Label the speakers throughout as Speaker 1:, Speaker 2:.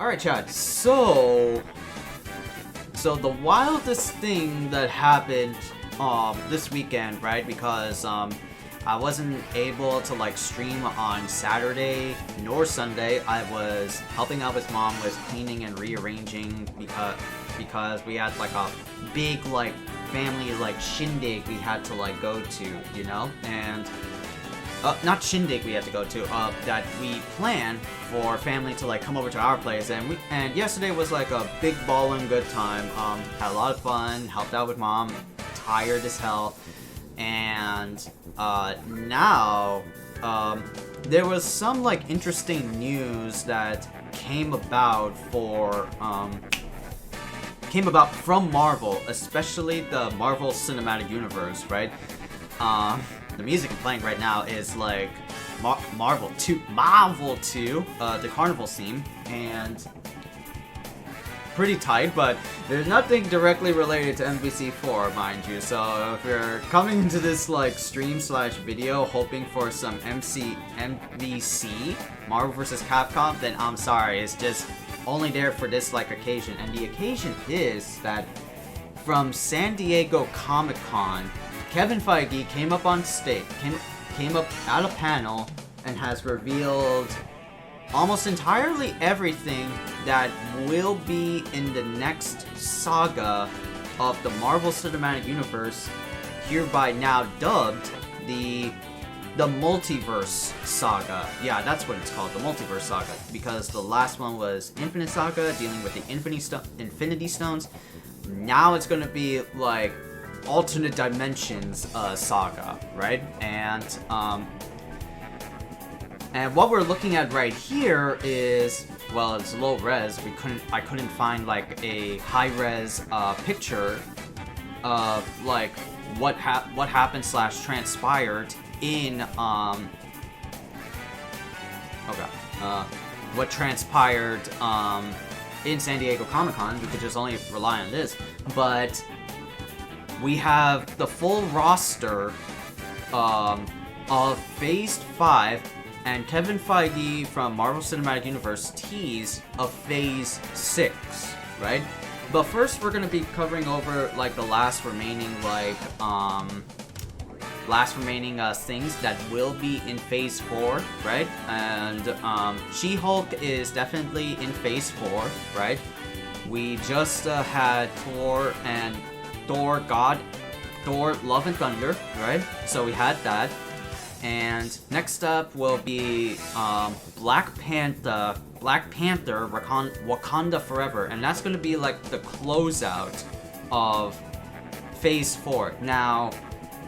Speaker 1: Alright, chat. So the wildest thing that happened this weekend, right? Because I wasn't able to like stream on Saturday nor Sunday. I was helping out with mom with cleaning and rearranging because we had like a big like family like shindig we had to like go to, you know? And not shindig we had to go to, that we planned for family to like come over to our place, and yesterday was like a big ballin' good time. Had a lot of fun, helped out with mom, tired as hell, and now there was some like interesting news that came about from Marvel, especially the Marvel Cinematic Universe, right? The music I'm playing right now is like Marvel 2, the Carnival theme, and pretty tight, but there's nothing directly related to MVC4, mind you. So if you're coming into this like stream/video hoping for some MVC, Marvel vs. Capcom, then I'm sorry, it's just only there for this like occasion. And the occasion is that from San Diego Comic-Con, Kevin Feige came up on stage, came up at a panel, and has revealed almost entirely everything that will be in the next saga of the Marvel Cinematic Universe, hereby now dubbed the Multiverse Saga. Yeah, that's what it's called, the Multiverse Saga, because the last one was Infinite Saga, dealing with the Infinity Stones. Now it's gonna be like alternate dimensions saga, right? And what we're looking at right here is, well, it's low res. I couldn't find like a high res picture of like what happened / transpired in what transpired in San Diego Comic-Con. We could just only rely on this, but we have the full roster of Phase 5, and Kevin Feige from Marvel Cinematic Universe teased of Phase 6, right? But first, we're gonna be covering over like the last remaining things that will be in Phase 4, right? And She-Hulk is definitely in Phase 4, right? We just had Thor Love and Thunder, right? So we had that. And next up will be Black Panther, Wakanda Forever, and that's going to be like the closeout of Phase 4. Now,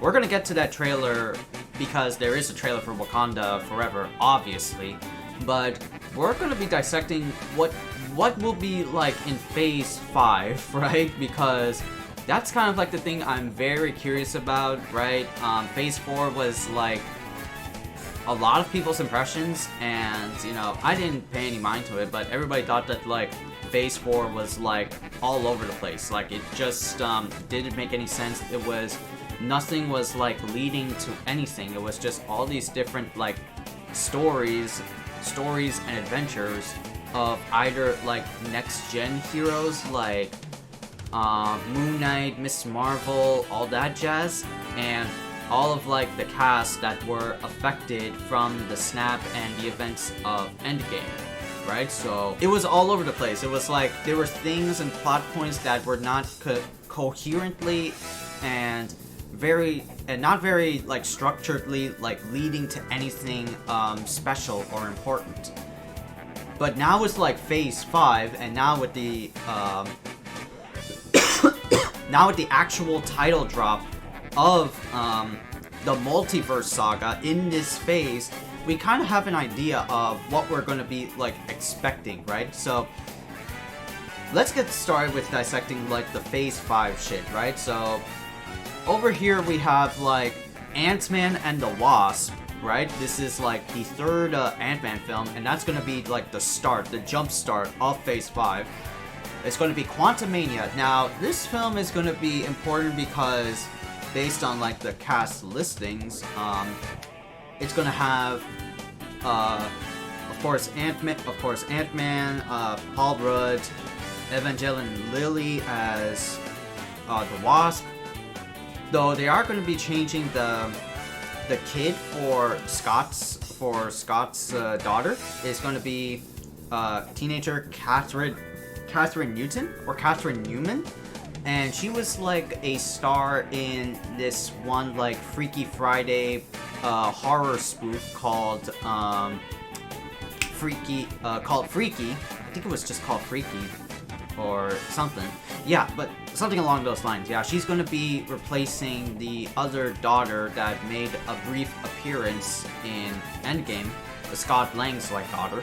Speaker 1: we're going to get to that trailer because there is a trailer for Wakanda Forever, obviously, but we're going to be dissecting what will be like in Phase 5, right? Because that's kind of like the thing I'm very curious about, right? Phase 4 was like a lot of people's impressions, and you know, I didn't pay any mind to it, but everybody thought that like Phase 4 was like all over the place. Like it just didn't make any sense. Nothing was like leading to anything. It was just all these different like stories and adventures of either like next gen heroes like Moon Knight, Miss Marvel, all that jazz, and all of like the cast that were affected from the snap and the events of Endgame, right? So it was all over the place. It was like there were things and plot points that were not coherently and not very like structuredly like leading to anything special or important. But now it's like Phase 5, and now with the actual title drop of the Multiverse Saga in this phase, we kind of have an idea of what we're going to be like expecting, right? So let's get started with dissecting like the Phase 5 shit, right? So over here we have like AntMan and the Wasp, right? This is like the third Ant-Man film, and that's going to be like the jump start of Phase 5. It's going to be Quantumania. Now, this film is going to be important because, based on like the cast listings, it's going to have, of course, Ant-Man, Paul Rudd, Evangeline Lilly as the Wasp. Though they are going to be changing the kid for Scott's daughter is going to be teenager Catherine Newman, and she was like a star in this one like Freaky Friday horror spoof called Freaky. I think it was just called Freaky or something. Yeah, but something along those lines. Yeah, she's going to be replacing the other daughter that made a brief appearance in Endgame, the Scott Lang's like daughter.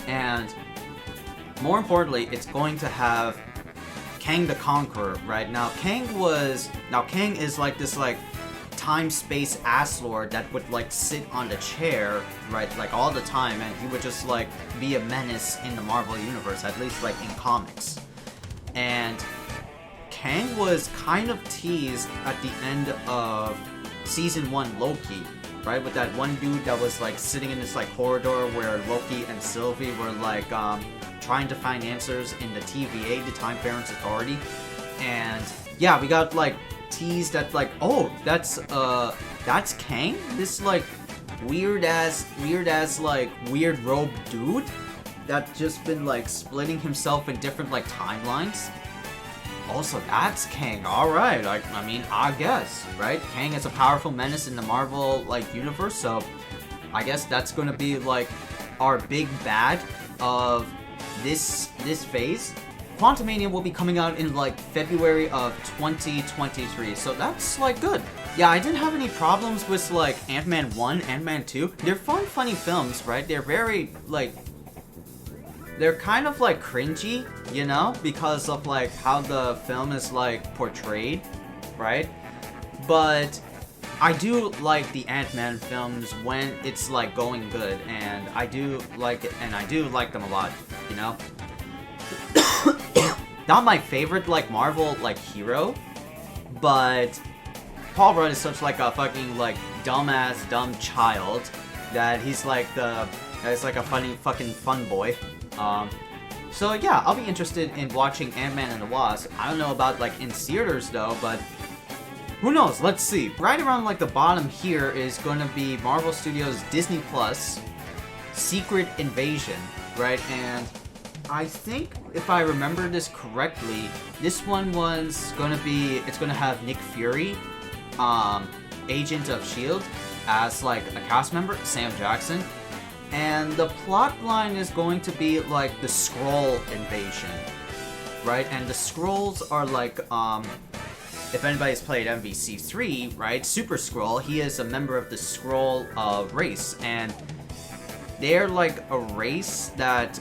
Speaker 1: And more importantly, it's going to have Kang the Conqueror, right? Now Kang is like this like time-space ass lord that would like sit on the chair, right, like all the time, and he would just like be a menace in the Marvel universe, at least like in comics. And Kang was kind of teased at the end of season 1 Loki, right, with that one dude that was like sitting in this like corridor where Loki and Sylvie were like trying to find answers in the TVA, the Time Ference Authority. And yeah, we got like teased that like, oh, that's Kang, this like weird ass like weird robe dude that just been like splitting himself in different like timelines. Also, that's Kang. All right, like, I mean, I guess, right? Kang is a powerful menace in the Marvel like universe, so I guess that's gonna be like our big bad of this phase. Quantumania will be coming out in like February of 2023, so that's like good. Yeah, I didn't have any problems with like Ant-Man 1, Ant-Man 2. They're fun, funny films, right? They're very like, they're kind of like cringy, you know, because of like how the film is like portrayed, right? But I do like the Ant-Man films when it's like going good, and I do like it, and I do like them a lot, you know. Not my favorite like Marvel like hero, but Paul Rudd is such like a fucking like dumb child that he's like a funny fucking fun boy. So yeah, I'll be interested in watching Ant-Man and the Wasp. I don't know about like in theaters though, but who knows? Let's see. Right around like the bottom here is going to be Marvel Studios Disney Plus Secret Invasion, right? And I think if I remember this correctly, this one was gonna be, it's gonna have Nick Fury, Agent of S.H.I.E.L.D. as like a cast member, Sam Jackson, and the plot line is going to be like the Skrull invasion, right? And the Skrulls are like, if anybody's played MVC3, right, Super Skrull, he is a member of the Skrull race, and they're like a race that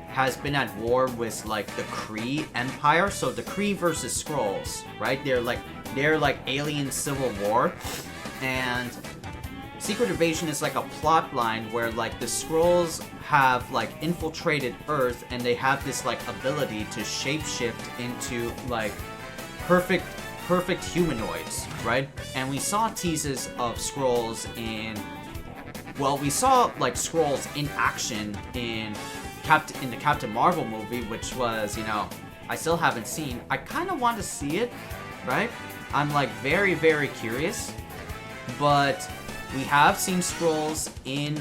Speaker 1: has been at war with like the Kree Empire. So the Kree versus Skrulls, right? They're like alien civil war, and Secret Invasion is like a plot line where like the Skrulls have like infiltrated Earth, and they have this like ability to shapeshift into like perfect humanoids, right? And we saw teases of Skrulls we saw like Skrulls in action in the Captain Marvel movie, which was, you know, I still haven't seen. I kind of want to see it, right? I'm like very, very curious. But we have seen Skrulls in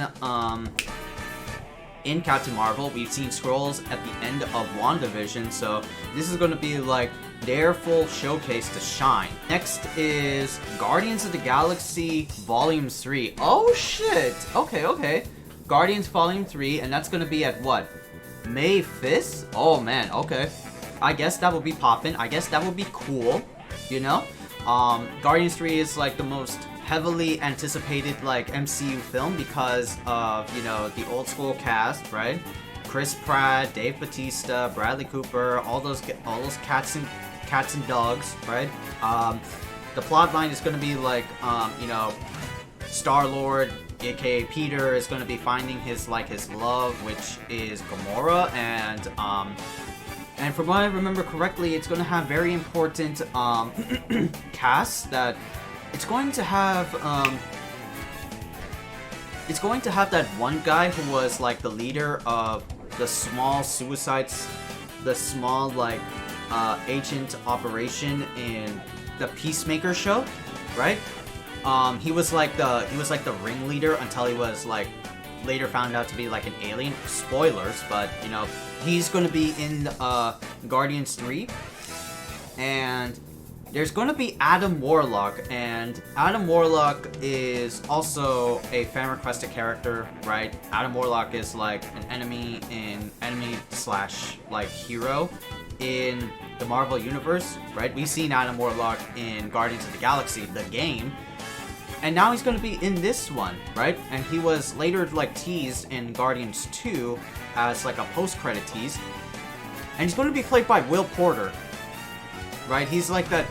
Speaker 1: Captain Marvel. We've seen Skrulls at the end of WandaVision, so this is going to be like their full showcase to shine. Next is Guardians of the Galaxy Volume 3. Oh shit! Okay. Guardians Volume 3, and that's gonna be at what? May 5th? Oh man, okay. I guess that would be poppin'. I guess that would be cool, you know? Guardians 3 is like the most heavily anticipated like MCU film because of, you know, the old school cast, right? Chris Pratt, Dave Bautista, Bradley Cooper, all those cats and dogs, right? The plot line is going to be like, you know, Star-Lord, aka Peter, is going to be finding his love, which is Gamora, and from what I remember correctly, it's going to have very important cast that it's going to have it's going to have that one guy who was like the leader of the small suicides, the small like agent operation in the Peacemaker show, right? He was like the ringleader until he was like later found out to be like an alien. Spoilers, but you know, he's gonna be in Guardians 3, and there's gonna be Adam Warlock, and Adam Warlock is also a fan requested character, right? Adam Warlock is like an enemy slash like hero in the Marvel universe, right? We've seen Adam Warlock in Guardians of the Galaxy, the game, and now he's going to be in this one, right? And he was later like teased in Guardians 2 as like a post-credit tease, and he's going to be played by Will Porter, right? He's like that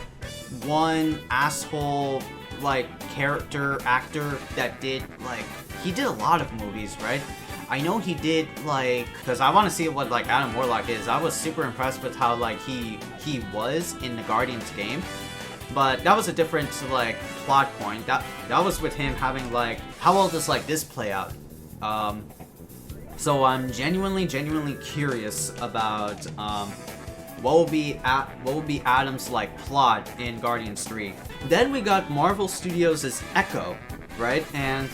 Speaker 1: one asshole like actor that did like, he did a lot of movies, right? I know he did like, because I want to see what like Adam Warlock is. I was super impressed with how like he was in the Guardians game, but that was a different like plot point. That was with him having like, how will this like this play out? So I'm genuinely curious about what will be Adam's like plot in Guardians 3. Then we got Marvel Studios' Echo, right? And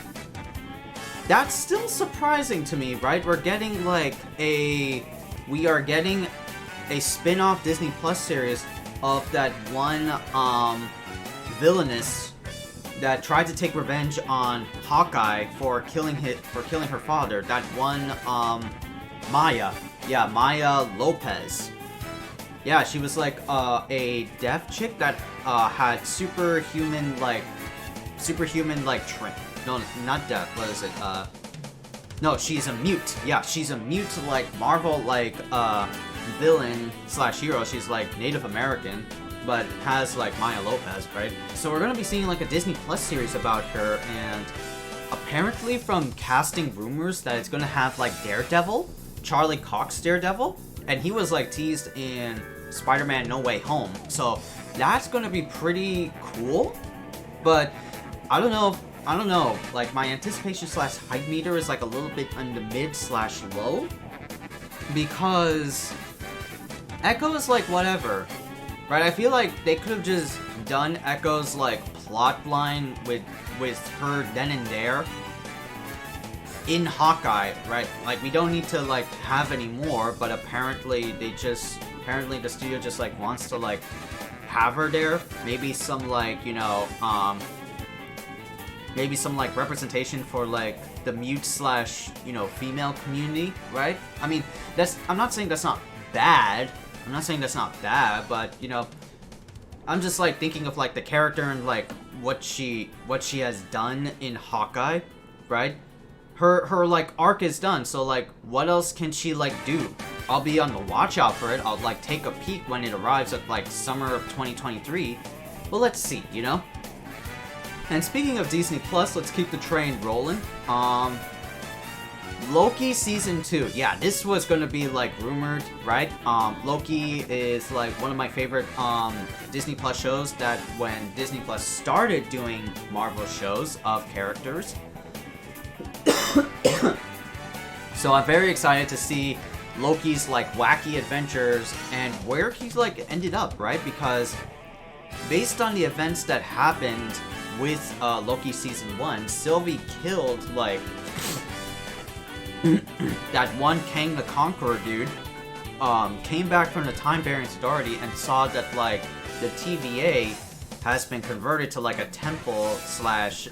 Speaker 1: that's still surprising to me, right? We are getting a spin-off Disney Plus series of that one villainess that tried to take revenge on Hawkeye for killing her father. That one Maya. Yeah, Maya Lopez. Yeah, she was like a deaf chick that had superhuman trait. No, not deaf. What is it? No, she's a mute. Yeah, she's a mute like Marvel like villain slash hero. She's like Native American, but has like Maya Lopez, right? So we're gonna be seeing like a Disney Plus series about her, and apparently from casting rumors that it's gonna have like Daredevil, Charlie Cox Daredevil, and he was like teased in Spider-Man No Way Home. So that's gonna be pretty cool, but I don't know, like my anticipation slash hype meter is like a little bit on the mid slash low, because Echo is like whatever, right? I feel like they could have just done Echo's like plot line with her then and there in Hawkeye, right? Like we don't need to like have any more, but apparently the studio just like wants to like have her there. Maybe some like, you know, maybe some like representation for like the mute slash, you know, female community, right? I mean, I'm not saying that's not bad. But you know, I'm just like thinking of like the character and like what she has done in Hawkeye, right? Her like arc is done, so like what else can she like do? I'll be on the watch out for it. I'll like take a peek when it arrives at like summer of 2023. Well, let's see, you know? And speaking of Disney Plus, let's keep the train rolling. Loki Season 2. Yeah, this was gonna be like rumored, right? Loki is like one of my favorite Disney Plus shows that when Disney Plus started doing Marvel shows of characters. So I'm very excited to see Loki's like wacky adventures and where he's like ended up, right? Because based on the events that happened with Loki Season 1, Sylvie killed like that one Kang the Conqueror dude, came back from the Time Variance Authority and saw that like the TVA has been converted to like a temple slash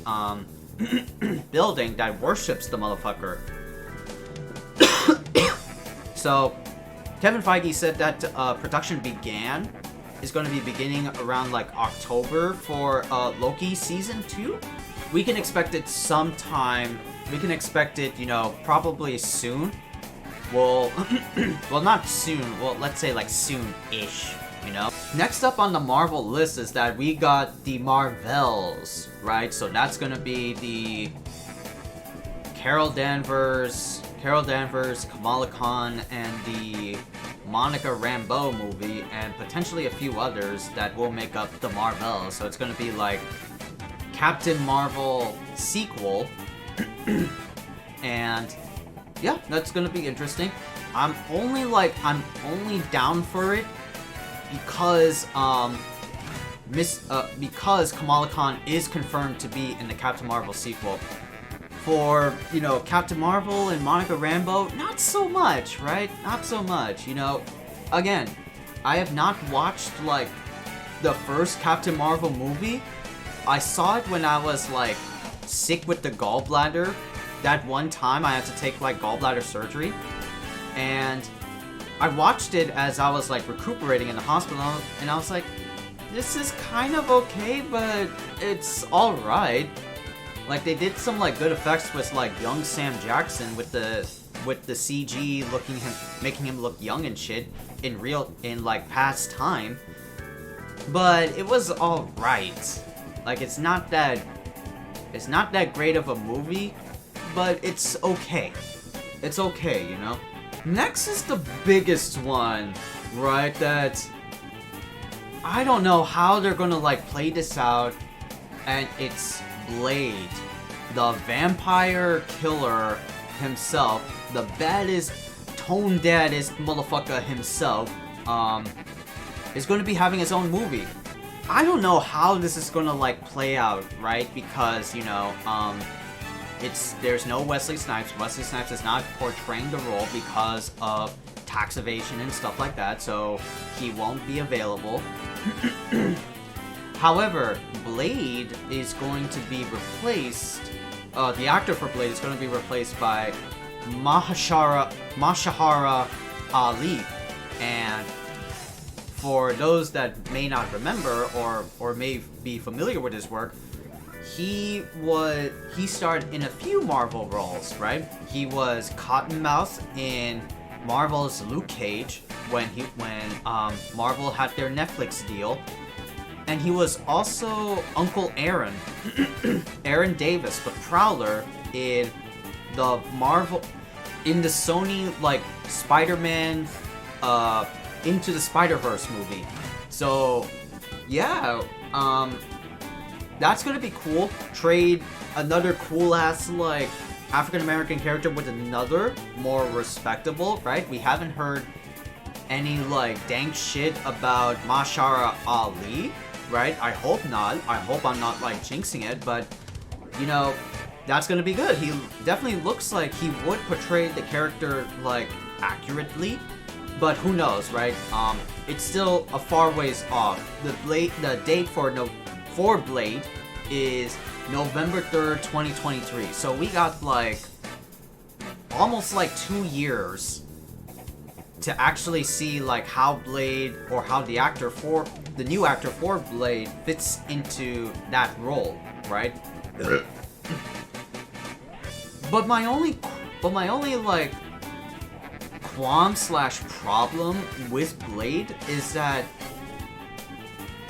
Speaker 1: building that worships the motherfucker. So Kevin Feige said that production is going to be beginning around like October for Loki Season 2. We can expect it sometime. We can expect it, you know, probably soon. Well, well, not soon. Well, let's say like soon-ish, you know? Next up on the Marvel list is that we got the MAHVELs, right? So that's going to be the Carol Danvers, Kamala Khan, and the Monica Rambeau movie, and potentially a few others that will make up the MAHVELs. So it's going to be like Captain Marvel sequel, And yeah, that's gonna be interesting. I'm only down for it because because Kamala Khan is confirmed to be in the Captain Marvel sequel. For, you know, Captain Marvel and Monica Rambeau, not so much, right? Not so much, you know. Again, I have not watched, like, the first Captain Marvel movie. I saw it when I was, like, sick with the gallbladder. That one time I had to take, like, gallbladder surgery. And I watched it as I was, like, recuperating in the hospital, and I was like, this is kind of okay, but it's alright. Like, they did some, like, good effects with, like, young Sam Jackson with the CG making him look young and shit in like, past time. But it was alright. Like, it's not that great of a movie, but it's okay. It's okay, you know? Next is the biggest one, right? That I don't know how they're gonna, like, play this out, and it's Blade, the vampire killer himself, the baddest, tone-deadest motherfucker himself, is going to be having his own movie. I don't know how this is going to, like, play out, right? Because, you know, there's no Wesley Snipes. Wesley Snipes is not portraying the role because of tax evasion and stuff like that, so he won't be available. However, Blade is going to be replaced, the actor for Blade is going to be replaced by Mahershala Ali. And for those that may not remember or may be familiar with his work, he starred in a few Marvel roles, right? He was Cottonmouth in Marvel's Luke Cage when Marvel had their Netflix deal. And he was also Uncle Aaron, Aaron Davis, the Prowler in the Sony, like, Spider-Man, Into the Spider-Verse movie. So, yeah, that's gonna be cool. Trade another cool-ass, like, African-American character with another more respectable, right? We haven't heard any, like, dank shit about Mahershala Ali, right? I hope not. I hope I'm not, like, jinxing it, but, you know, that's gonna be good. He definitely looks like he would portray the character, like, accurately, but who knows, right? It's still a far ways off. The date for Blade is November 3rd, 2023. So we got, like, almost, like, 2 years to actually see, like, how Blade, or how the new actor for Blade fits into that role, right? But my only like qualm/problem with Blade is that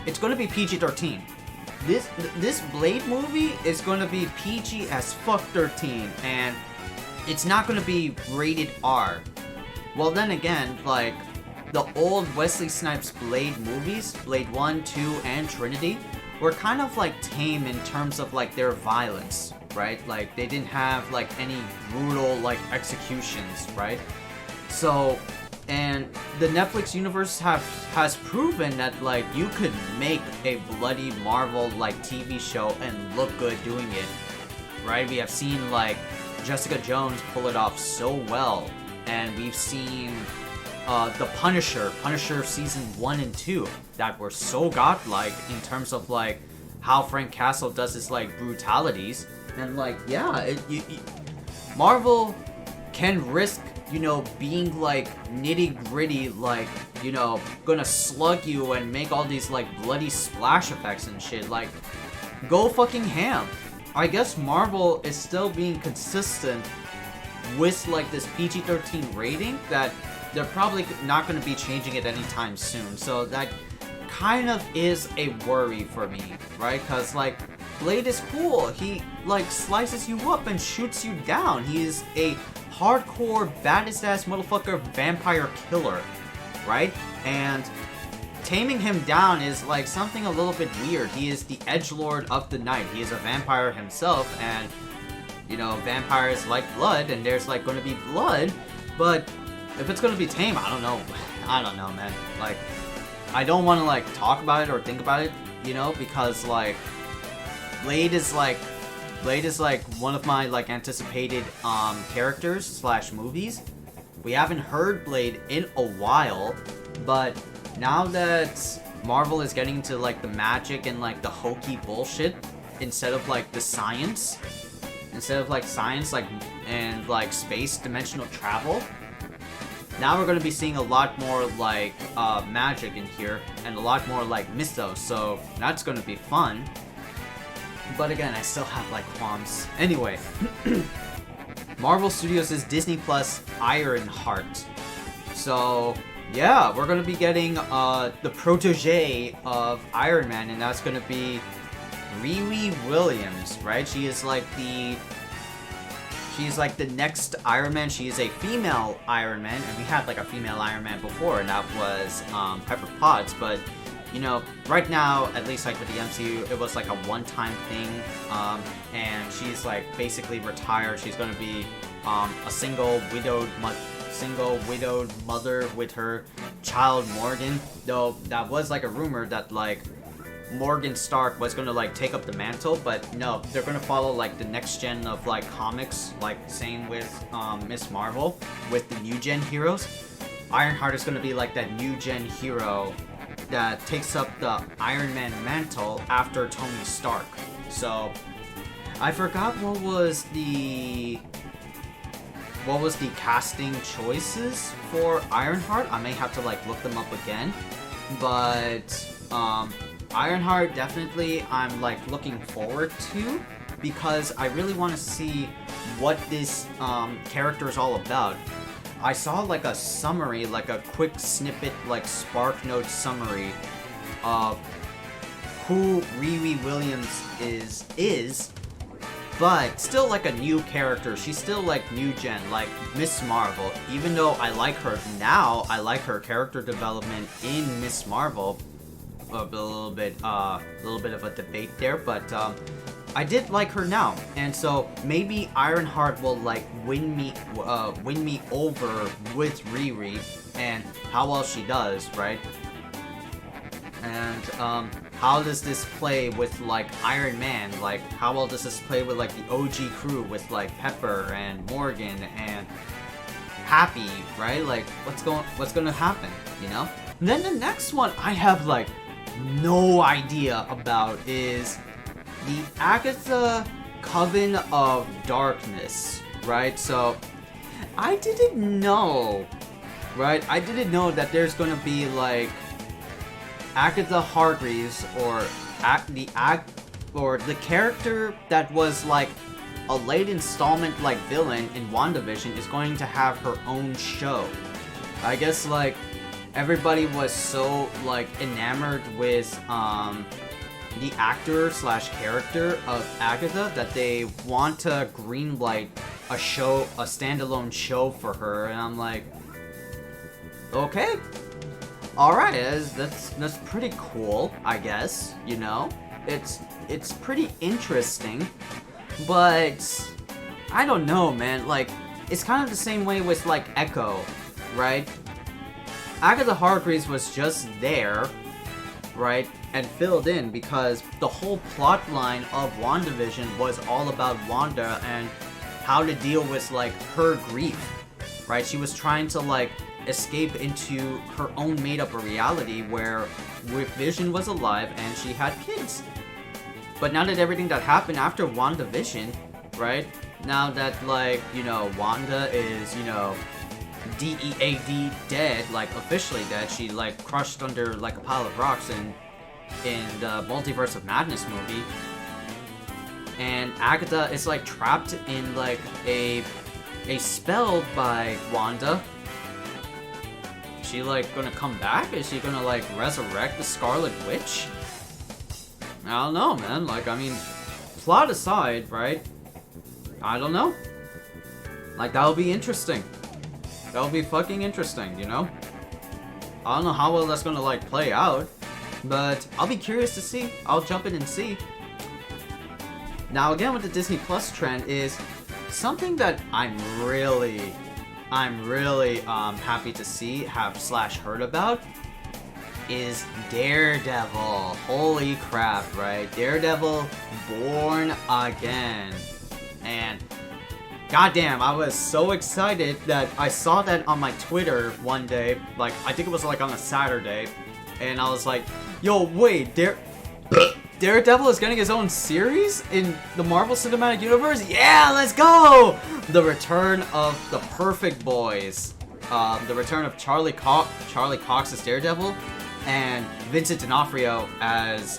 Speaker 1: it's gonna be PG-13. This Blade movie is gonna be PG as fuck 13, and it's not gonna be rated R. Well, then again, like, the old Wesley Snipes Blade movies, Blade 1, 2, and Trinity, were kind of, like, tame in terms of, like, their violence, right? Like, they didn't have, like, any brutal, like, executions, right? So, and the Netflix universe has proven that, like, you could make a bloody Marvel, like, TV show and look good doing it, right? We have seen, like, Jessica Jones pull it off so well, and we've seen The Punisher season 1 and 2 that were so godlike in terms of, like, how Frank Castle does his, like, brutalities. And, like, yeah, Marvel can risk, you know, being, like, nitty-gritty, like, you know, gonna slug you and make all these, like, bloody splash effects and shit. Like, go fucking ham. I guess Marvel is still being consistent with, like, this PG-13 rating that they're probably not going to be changing it anytime soon. So that kind of is a worry for me, right? Because, like, Blade is cool. He, like, slices you up and shoots you down. He is a hardcore, baddest-ass motherfucker vampire killer, right? And taming him down is, like, something a little bit weird. He is the edgelord of the night. He is a vampire himself, and, you know, vampires like blood, and there's like gonna be blood, but if it's gonna be tame, I don't know. I don't know, man. Like, I don't want to like talk about it or think about it, you know, because like Blade is like one of my like anticipated characters slash movies. We haven't heard Blade in a while, but now that Marvel is getting into like the magic and like the hokey bullshit instead of like the science, like and like space dimensional travel, now we're gonna be seeing a lot more like magic in here and a lot more like mythos, so that's gonna be fun. But again, I still have like qualms. Anyway, Marvel Studios' Disney Plus Ironheart. So yeah, we're gonna be getting the protege of Iron Man, and that's gonna be Riri Williams, right? She's like the next Iron Man. She is a female Iron Man, and we had like a female Iron Man before, and that was Pepper Potts. But you know, right now, at least like with the MCU, it was like a one-time thing, and she's like basically retired. She's gonna be a single widowed mother with her child Morgan. Though that was like a rumor that like Morgan Stark was gonna like take up the mantle, but no, they're gonna follow like the next gen of like comics, like same with Miss Marvel with the new gen heroes. Ironheart is gonna be like that new gen hero that takes up the Iron Man mantle after Tony Stark. So I forgot what was the casting choices for Ironheart. I may have to like look them up again, but Ironheart definitely I'm like looking forward to, because I really want to see what this character is all about. I saw like a summary, like a quick snippet, like Spark Note summary of who Riri Williams is, but still like a new character. She's still like new gen, like Miss Marvel. Even though I like her now, I like her character development in Miss Marvel. A little bit of a debate there, but I did like her now, and so maybe Ironheart will like win me over with Riri, and how well she does, right? And how does this play with like Iron Man? Like, how well does this play with like the OG crew with like Pepper and Morgan and Happy, right? Like, what's gonna happen, you know? And then the next one I have like no idea about is the Agatha Coven of Darkness, right? So I didn't know, right? I didn't know that there's gonna be like Agatha Hargreaves or the character that was like a late installment like villain in WandaVision is going to have her own show. I guess like everybody was so like enamored with the actor slash character of Agatha that they want to greenlight a standalone show for her, and I'm like, okay, all right, that's pretty cool, I guess. You know, it's pretty interesting, but I don't know, man. Like, it's kind of the same way with like Echo, right? Agatha Hargreaves was just there, right, and filled in because the whole plot line of WandaVision was all about Wanda and how to deal with like her grief, right? She was trying to like escape into her own made-up reality where Vision was alive and she had kids. But now that everything that happened after WandaVision, right, now that like, you know, Wanda is, you know, DEAD dead, like officially dead, she like crushed under like a pile of rocks in the Multiverse of Madness movie, and Agatha is like trapped in like a spell by Wanda. Is she like gonna come back? Is she gonna like resurrect the Scarlet Witch? I don't know, man. Like, I mean, plot aside, right? I don't know. Like, that'll be interesting. That'll be fucking interesting, you know? I don't know how well that's gonna like play out, but I'll be curious to see. I'll jump in and see. Now again with the Disney Plus trend is something that I'm really happy to see, heard about, is Daredevil. Holy crap, right? Daredevil born again. And goddamn, I was so excited that I saw that on my Twitter one day. Like, I think it was like on a Saturday. And I was like, yo, wait, Daredevil is getting his own series in the Marvel Cinematic Universe? Yeah, let's go! The return of the Perfect Boys. The return of Charlie Cox as Daredevil, and Vincent D'Onofrio as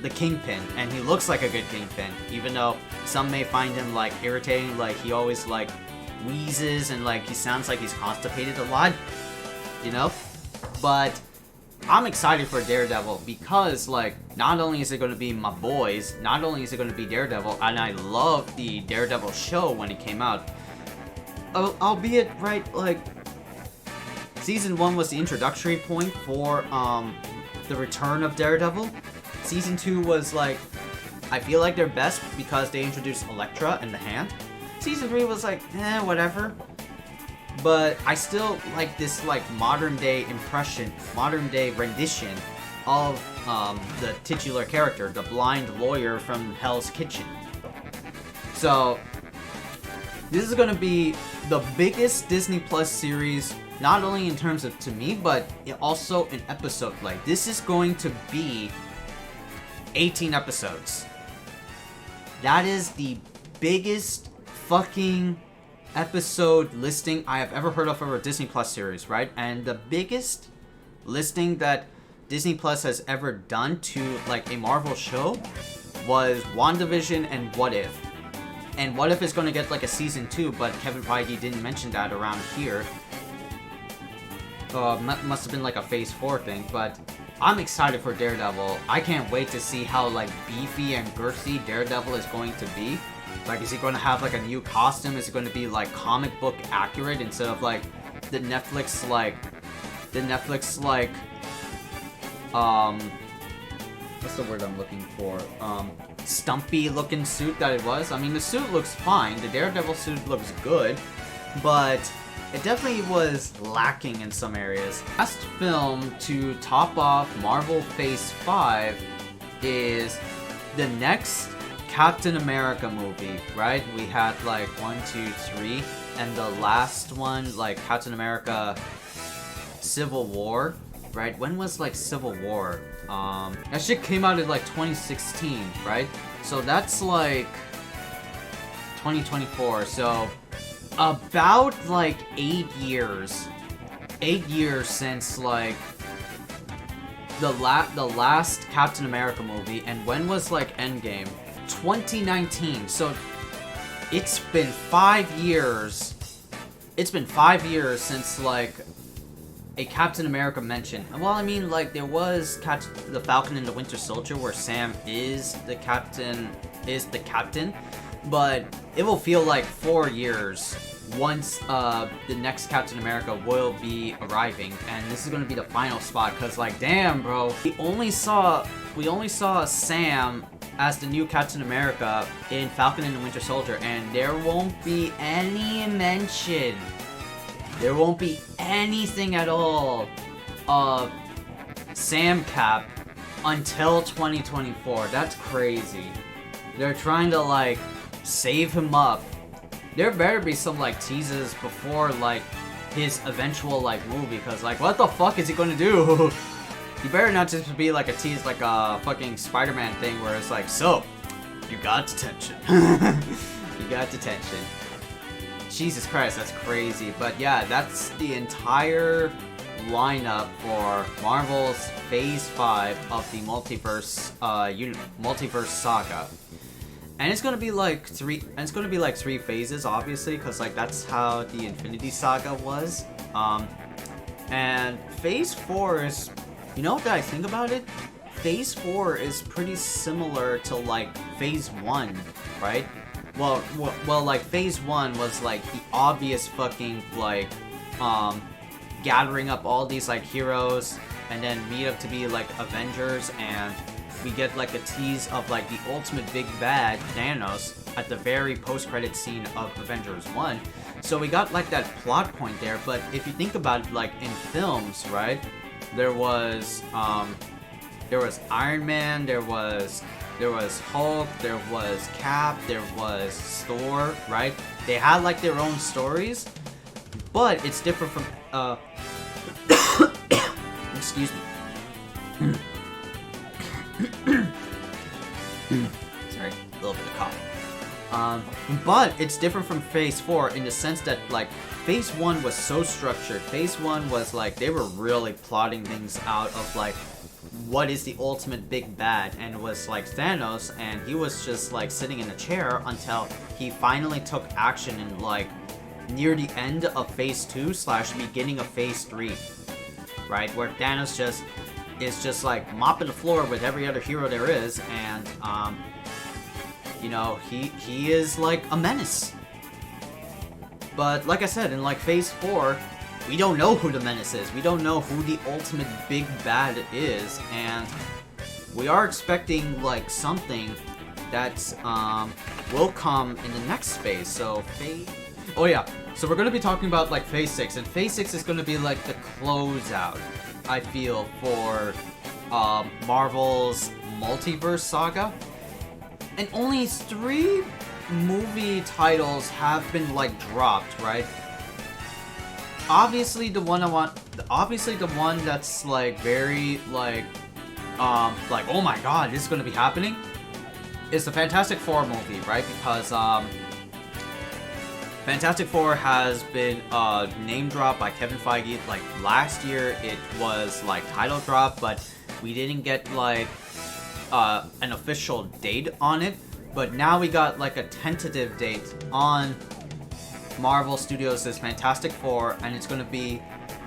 Speaker 1: the Kingpin. And he looks like a good Kingpin, even though some may find him like irritating, like he always like wheezes and like he sounds like he's constipated a lot, you know? But I'm excited for Daredevil because, like, not only is it going to be my boys, not only is it going to be Daredevil, and I love the Daredevil show when it came out, albeit, right, like, Season 1 was the introductory point for, the return of Daredevil. Season 2 was, like, I feel like they're best because they introduced Elektra and the Hand. Season 3 was like, whatever. But I still like this like modern day rendition of the titular character, the blind lawyer from Hell's Kitchen. So this is gonna be the biggest Disney Plus series, not only in terms of to me, but also in episode length. This is going to be 18 episodes. That is the biggest fucking episode listing I have ever heard of for a Disney Plus series, right? And the biggest listing that Disney Plus has ever done to like a Marvel show was WandaVision and What If. And What If is going to get like a season 2, but Kevin Feige didn't mention that around here. Must have been like a phase 4 thing, but I'm excited for Daredevil. I can't wait to see how like beefy and girthy Daredevil is going to be. Like, is he going to have, like, a new costume? Is it going to be, like, comic book accurate instead of, like, the Netflix, what's the word I'm looking for? Stumpy-looking suit that it was? I mean, the suit looks fine. The Daredevil suit looks good. But it definitely was lacking in some areas. Last film to top off Marvel Phase 5 is the next Captain America movie, right? We had like 1, 2, 3, and the last one, like Captain America Civil War, right? When was like Civil War? That shit came out in like 2016, right? So that's like 2024. So about like 8 years. 8 years since like the last Captain America movie. And when was like Endgame? 2019. So it's been 5 years. It's been 5 years since like a Captain America mention. Well, I mean, like there was the Falcon and the Winter Soldier, where Sam is the captain, but it will feel like 4 years once the next Captain America will be arriving, and this is going to be the final spot. Cause like, damn, bro, we only saw Sam as the new Captain America in Falcon and the Winter Soldier, and there won't be any mention. There won't be anything at all of Sam Cap until 2024. That's crazy. They're trying to like save him up. There better be some like teases before like his eventual like movie, cause like what the fuck is he gonna do? You better not just be like a tease, like a fucking Spider-Man thing where it's like, so, you got detention. You got detention. Jesus Christ, that's crazy. But yeah, that's the entire lineup for Marvel's Phase 5 of the Multiverse Saga. And it's gonna be like three phases, obviously, because like that's how the Infinity Saga was. And Phase 4 is, you know what I think about it? Phase 4 is pretty similar to like Phase 1, right? Well, like Phase 1 was like the obvious fucking like gathering up all these like heroes and then meet up to be like Avengers, and we get like a tease of like the ultimate big bad, Thanos, at the very post-credit scene of Avengers 1. So we got like that plot point there, but if you think about it, like in films, right? There was Iron Man, there was Hulk, there was Cap, there was Thor, right? They had like their own stories, but it's different from excuse me. Sorry, a little bit of cough. But it's different from Phase 4 in the sense that like Phase 1 was so structured. Phase 1 was like they were really plotting things out of like what is the ultimate big bad, and it was like Thanos, and he was just like sitting in a chair until he finally took action in like near the end of Phase 2 / beginning of Phase 3, right, where Thanos is just like mopping the floor with every other hero there is, and you know, he is like a menace. But like I said, in like Phase 4, we don't know who the menace is. We don't know who the ultimate big bad is, and we are expecting like something that will come in the next phase. So oh yeah, so we're gonna be talking about like Phase 6, and Phase 6 is gonna be like the closeout, I feel, for Marvel's Multiverse Saga. And only 3 movie titles have been like dropped, right? Obviously the one that's like very like oh my god, this is gonna be happening, is the Fantastic Four movie, right? Because Fantastic Four has been name dropped by Kevin Feige. Like last year it was like title drop, but we didn't get like an official date on it. But now we got like a tentative date on Marvel Studios' Fantastic Four, and it's gonna be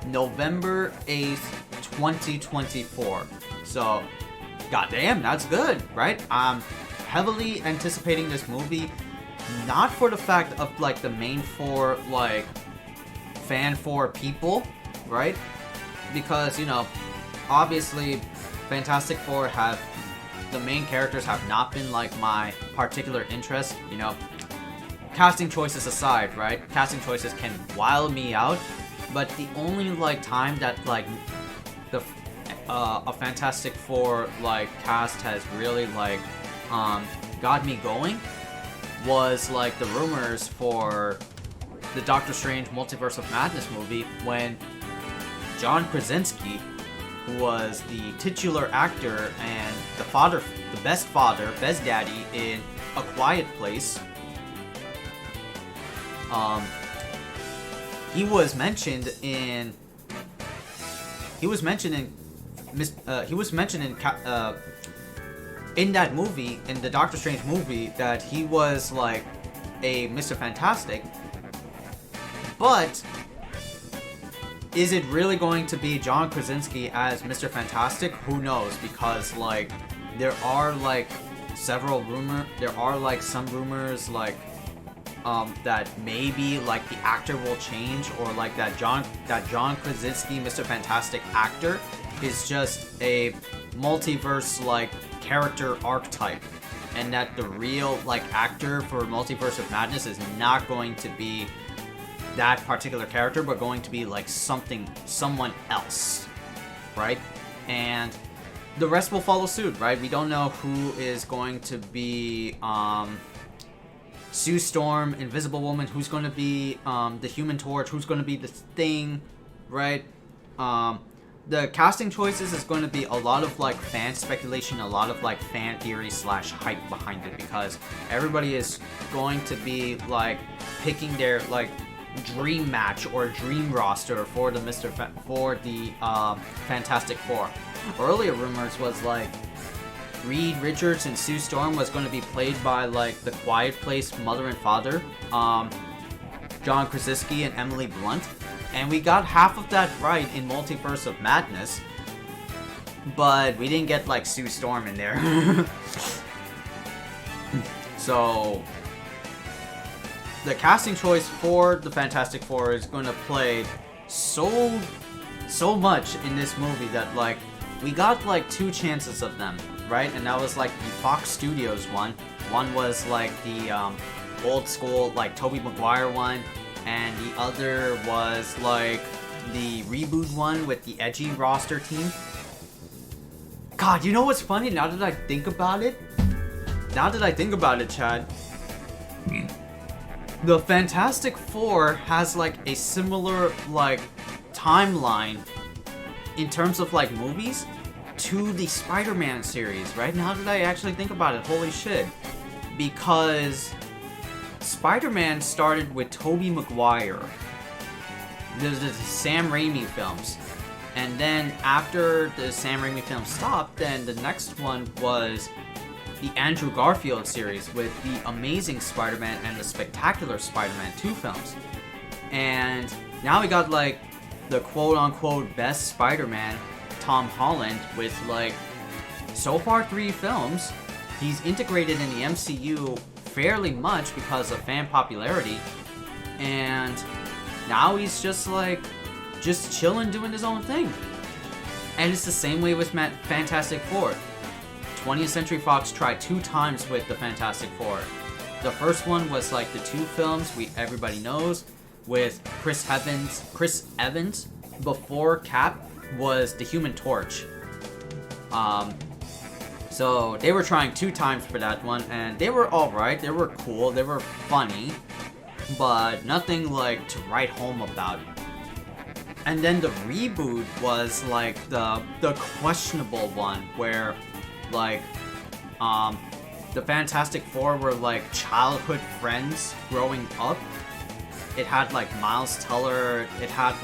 Speaker 1: November 8th, 2024. So, goddamn, that's good, right? I'm heavily anticipating this movie, not for the fact of like the main 4 like fan 4 people, right? Because, you know, obviously Fantastic Four the main characters have not been like my particular interest, you know. Casting choices aside, right? Casting choices can wild me out, but the only like time that like a Fantastic Four like cast has really like got me going was like the rumors for the Doctor Strange Multiverse of Madness movie, when John Krasinski, who was the titular actor and the best daddy in A Quiet Place, he was mentioned in that movie, in the Doctor Strange movie, that he was like a Mr. Fantastic. But is it really going to be John Krasinski as Mr. Fantastic? Who knows? Because like there are like some rumors like that maybe like the actor will change, or like that John Krasinski Mr. Fantastic actor is just a multiverse like character archetype, and that the real like actor for Multiverse of Madness is not going to be that particular character, but going to be like someone else, right? And the rest will follow suit, right? We don't know who is going to be Sue Storm, Invisible Woman, who's going to be the Human Torch, who's going to be the Thing, right? The casting choices is going to be a lot of like fan speculation, a lot of like fan theory / hype behind it, because everybody is going to be like picking their like dream match or dream roster for the Fantastic Four. Earlier rumors was like Reed Richards and Sue Storm was going to be played by like the Quiet Place mother and father, John Krasinski and Emily Blunt, and we got half of that right in Multiverse of Madness, but we didn't get like Sue Storm in there. So the casting choice for the Fantastic Four is going to play so much in this movie that like we got like 2 chances of them. right? And that was like the Fox Studios one. One was like the old school, like Tobey Maguire one, and the other was like the reboot one with the edgy roster team. God, you know what's funny? Now that I think about it, Chad, the Fantastic Four has like a similar like timeline in terms of like movies to the Spider-Man series, right? Now that I actually think about it, holy shit. Because Spider-Man started with Tobey Maguire, the Sam Raimi films. And then after the Sam Raimi film stopped, then the next one was the Andrew Garfield series with the Amazing Spider-Man and the Spectacular Spider-Man 2 films. And now we got like the quote-unquote best Spider-Man, Tom Holland, with like so far 3 films. He's integrated in the MCU fairly much because of fan popularity, and now he's just like chilling doing his own thing. And it's the same way with Fantastic Four. 20th Century Fox tried 2 times with the Fantastic Four. The first one was like the 2 films everybody knows with Chris Evans. Before Cap was the Human Torch. So they were trying 2 times for that one, and they were alright, they were cool, they were funny, but nothing like to write home about. And then the reboot was like the questionable one, where like the Fantastic Four were like childhood friends growing up. It had like Miles Teller, it had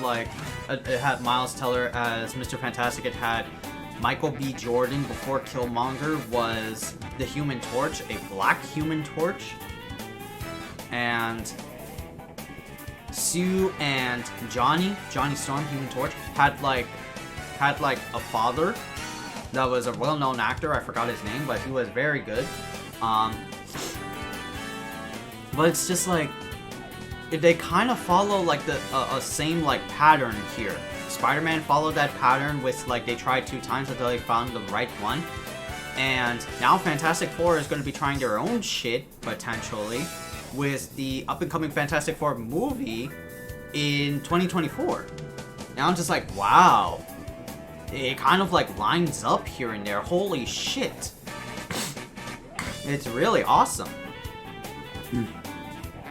Speaker 1: Miles Teller as Mr. Fantastic, it had Michael B. Jordan before Killmonger was the Human Torch, a black Human Torch. And Sue and Johnny Storm, Human Torch, had like a father that was a well-known actor. I forgot his name, but he was very good. But it's just like they kind of follow like the same like pattern here. Spider-Man followed that pattern with like they tried 2 times until they found the right one. And now Fantastic Four is going to be trying their own shit, potentially, with the up-and-coming Fantastic Four movie in 2024. Now I'm just like, wow. It kind of like lines up here and there. Holy shit. It's really awesome.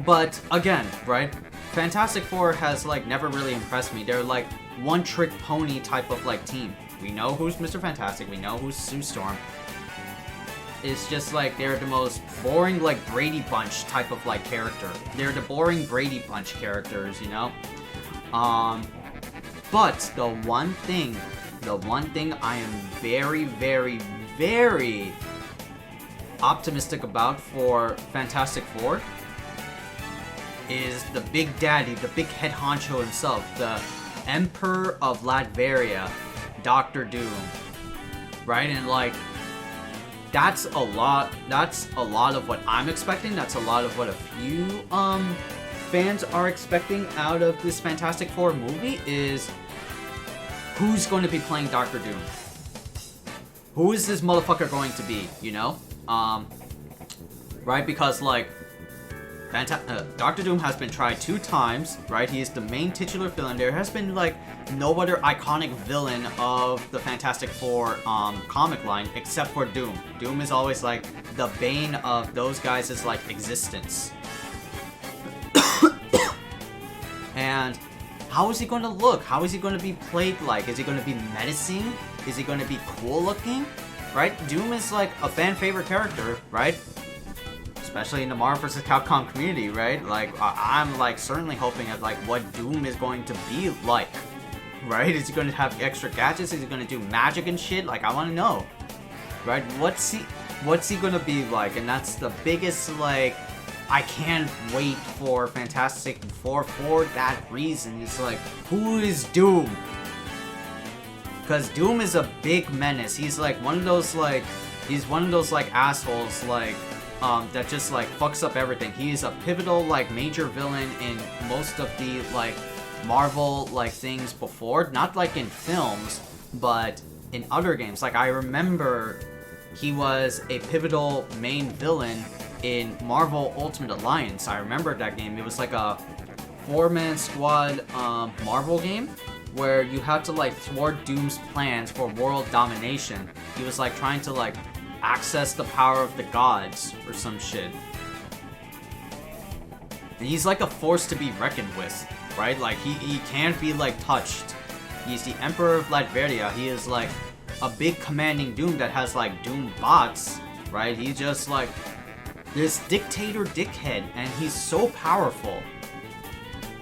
Speaker 1: But again, right? Fantastic Four has like never really impressed me. They're like one-trick pony type of like team. We know who's Mr. Fantastic. We know who's Sue Storm. It's just like they're the most boring like Brady Bunch type of like character. They're the boring Brady Bunch characters, you know? But the one thing I am very, very, very optimistic about for Fantastic Four is the big daddy, the big head honcho himself, the Emperor of Latveria, Dr. Doom. Right? And like that's a lot of what I'm expecting. That's a lot of what a few fans are expecting out of this Fantastic Four movie is who's going to be playing Dr. Doom? Who is this motherfucker going to be, you know? Right? Because like Dr. Doom has been tried 2 times, right? He is the main titular villain. There has been like no other iconic villain of the Fantastic Four comic line except for Doom. Doom is always like the bane of those guys' like existence. And how is he going to look? How is he going to be played like? Is he going to be menacing? Is he going to be cool looking? Right? Doom is like a fan favorite character, right? Especially in the Marvel vs. Capcom community, right? Like, I'm like certainly hoping at like what Doom is going to be like, right? Is he going to have extra gadgets? Is he going to do magic and shit? Like, I want to know, right? What's he going to be like? And that's the biggest like, I can't wait for Fantastic Four for that reason. It's like, who is Doom? Because Doom is a big menace. He's like one of those like, assholes like. That just like fucks up everything. He is a pivotal like major villain in most of the like Marvel like things before, not like in films, but in other games. Like I remember he was a pivotal main villain in Marvel Ultimate Alliance. I remember that game. It was like a 4-man squad Marvel game where you had to like thwart Doom's plans for world domination. He was like trying to like access the power of the gods or some shit. And he's like a force to be reckoned with, right? Like he can't be like touched. He's the Emperor of Latveria. He is like a big commanding Doom that has like Doom bots, right? He's just like this dictator dickhead, and he's so powerful,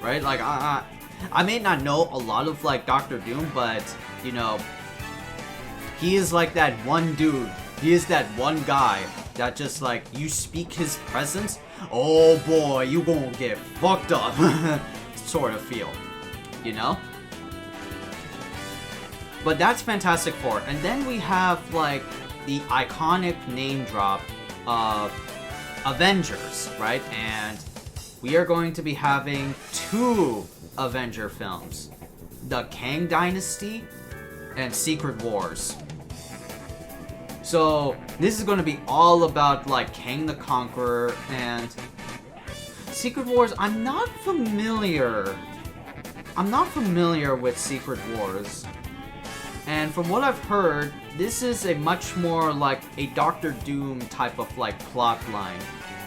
Speaker 1: right? Like I may not know a lot of like Doctor Doom, but you know, he is like that one dude. He is that one guy that just like you speak his presence, oh boy, you gonna get fucked up, sort of feel, you know? But that's Fantastic Four. And then we have like the iconic name drop of Avengers, right? And we are going to be having 2 Avenger films. The Kang Dynasty and Secret Wars. So this is going to be all about like Kang the Conqueror and Secret Wars. I'm not familiar with Secret Wars. And from what I've heard, this is a much more like a Doctor Doom type of like plot line,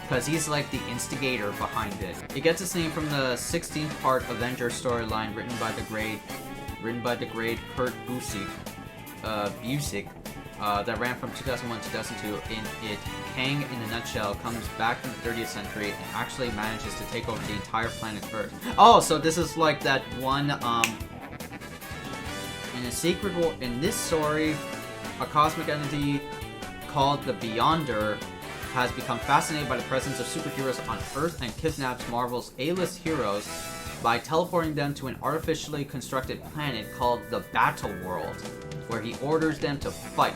Speaker 1: because he's like the instigator behind it. It gets its name from the 16th part Avenger storyline written by the great Kurt Busiek, that ran from 2001 to 2002. In it, Kang, in a nutshell, comes back from the 30th century and actually manages to take over the entire planet Earth. Oh, so this is like that one, in a secret war, in this story, a cosmic entity called the Beyonder has become fascinated by the presence of superheroes on Earth and kidnaps Marvel's A-list heroes by teleporting them to an artificially constructed planet called the Battle World, where he orders them to fight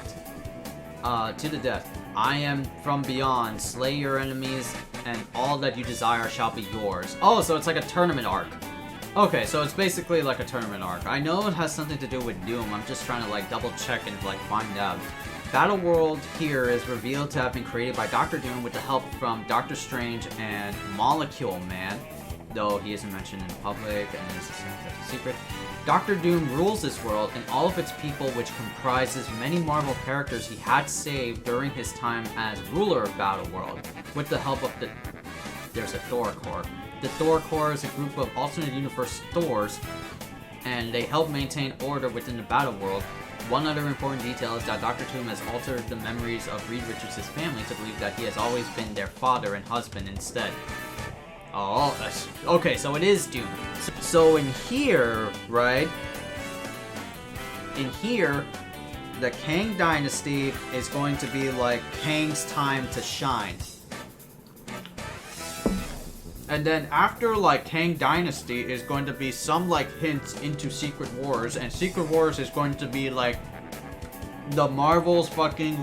Speaker 1: to the death. I am from beyond, slay your enemies, and all that you desire shall be yours. Oh, so it's like a tournament arc. Okay, so it's basically like a tournament arc. I know it has something to do with Doom, I'm just trying to like double check and like find out. Battle World here is revealed to have been created by Doctor Doom with the help from Doctor Strange and Molecule Man, though he isn't mentioned in public and is a secret. Doctor Doom rules this world and all of its people, which comprises many Marvel characters he had saved during his time as ruler of Battle World, with the help of there's a Thor Corps. The Thor Corps is a group of alternate universe Thors, and they help maintain order within the Battle World. One other important detail is that Dr. Doom has altered the memories of Reed Richards' family to believe that he has always been their father and husband instead. Oh, okay, so it is Doom. So in here, right? In here, the Kang Dynasty is going to be like Kang's time to shine. And then after like Kang Dynasty is going to be some like hints into Secret Wars, and Secret Wars is going to be like the Marvel's multiverse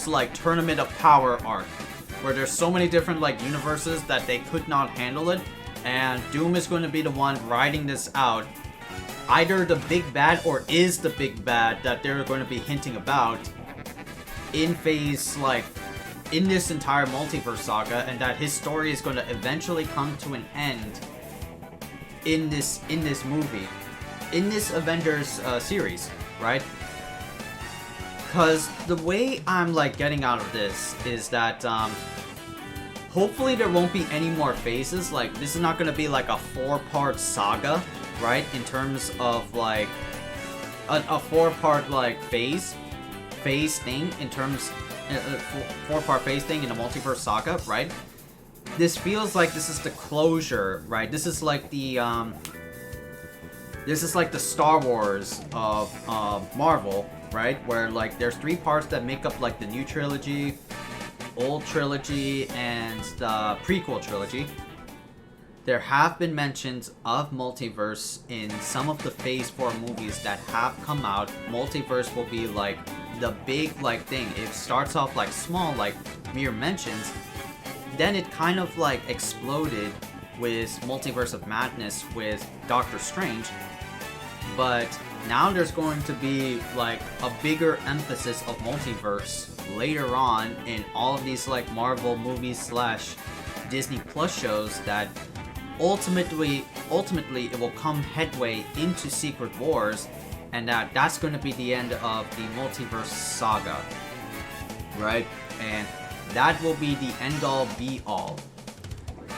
Speaker 1: like Tournament of Power arc, where there's so many different like universes that they could not handle it, and Doom is going to be the one riding this out. Either the big bad or is the big bad that they're going to be hinting about in phase like in this entire Multiverse Saga, and that his story is going to eventually come to an end in this movie, in this Avengers series, right? Because the way I'm like getting out of this is that hopefully there won't be any more phases. Like this is not going to be like a 4-part saga, right? In terms of like a 4-part like phase thing, in terms. A 4-part phase thing in a Multiverse Saga, right? This feels like this is the closure, right? This is like the Star Wars of Marvel, right? Where like there's 3 parts that make up like the new trilogy, old trilogy, and the prequel trilogy. There have been mentions of multiverse in some of the Phase 4 movies that have come out. Multiverse will be like the big like thing. It starts off like small, like mere mentions, then it kind of like exploded with Multiverse of Madness with Doctor Strange, But now there's going to be like a bigger emphasis of multiverse later on in all of these like Marvel movies slash Disney Plus shows that ultimately it will come headway into Secret Wars, and that's going to be the end of the Multiverse Saga, right? And that will be the end all be all.